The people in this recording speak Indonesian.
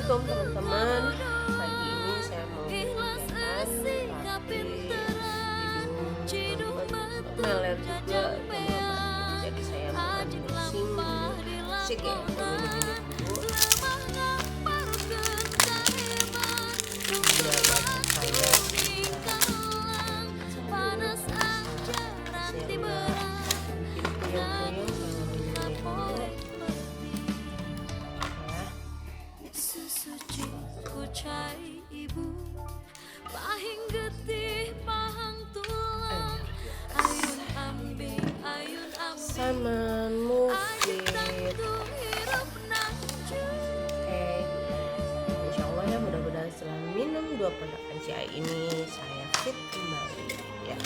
Assalamualaikum teman-teman. Pagi ini saya mau kegiatan tapi hidung meler juga jadi saya mau bising ya minum dulu. Biar badan saya ibu pahing getih pahang tulang ayun ambing sama mufid. Insya Allah ya, mudah-mudahan setelah minum 2 produk NCI ini saya fit kembali ya.